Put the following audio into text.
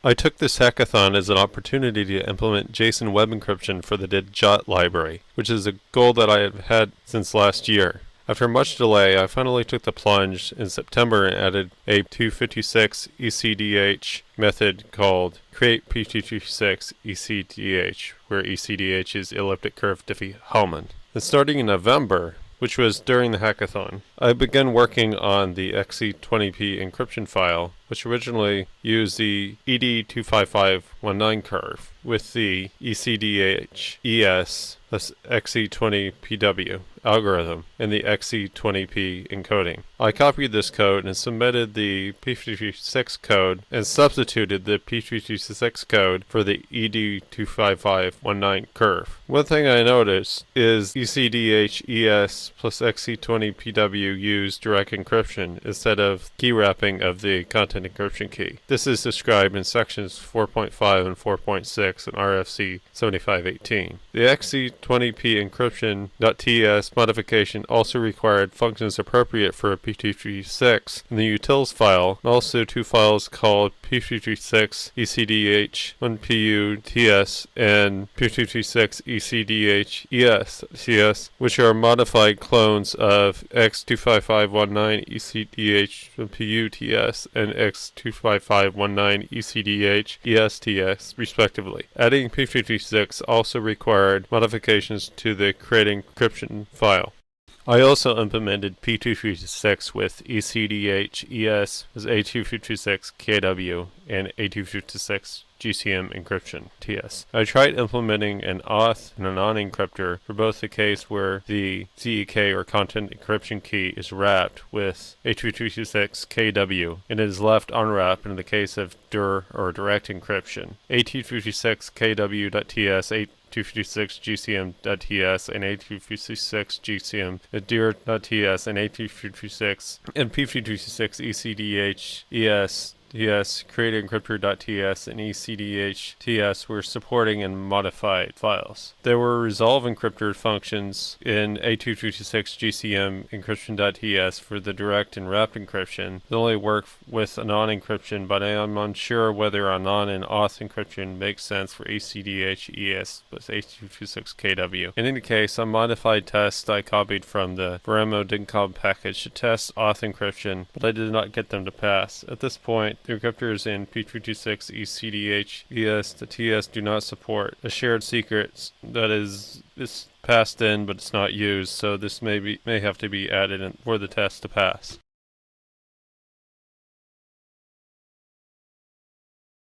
I took this hackathon as an opportunity to implement JSON web encryption for the DIF library, which is a goal that I have had since last year. After much delay, I finally took the plunge in September and added a P-256 ECDH method called create P-256 ECDH, where ECDH is elliptic curve Diffie-Hellman. And starting in November, which was during the hackathon, I began working on the XC20P encryption file, which originally used the ED25519 curve with the ECDH-ES+XC20PW algorithm and the XC20P encoding. I copied this code and submitted the P-256 code and substituted the P-256 code for the ED25519 curve. One thing I noticed is ECDH-ES+XC20PW used direct encryption instead of key wrapping of the content encryption key. This is described in sections 4.5 and 4.6 in RFC 7518. The XC20P encryption.ts modification also required functions appropriate for a P-256 in the utils file, and also two files called P-256 ECDH-1PU-TS and P-256 ECDH-ES+, which are modified clones of X25519 ECDH-1PU-TS and X25519 ECDH-ES+, respectively. Adding P-256 also required modifications to the create encryption file. I also implemented P-256 with ECDH-ES+A26KW and A256 GCM encryption TS. I tried implementing an auth and a non-encryptor for both the case where the CEK or content encryption key is wrapped with A256KW and it is left unwrapped in the case of DIR or direct encryption. A256KW.TS, A256 GCM.TS, and A256 GCM DIR.TS, and A256 and P256 ECDH-ES create encryptor.ts and ECDH-TS were supporting and modified files. There were resolve encryptor functions in A256 GCM encryption.ts for the direct and wrapped encryption. They only work with a non-encryption, but I am unsure whether a non and auth encryption makes sense for ECDH-ES plus A256KW. In any case, a modified test I copied from the Veremo DINCOM package to test auth encryption, but I did not get them to pass. At this point, the encryptors in P256 ECDH-ES+TS do not support a shared secret that is passed in but it's not used, so this may have to be added in for the test to pass.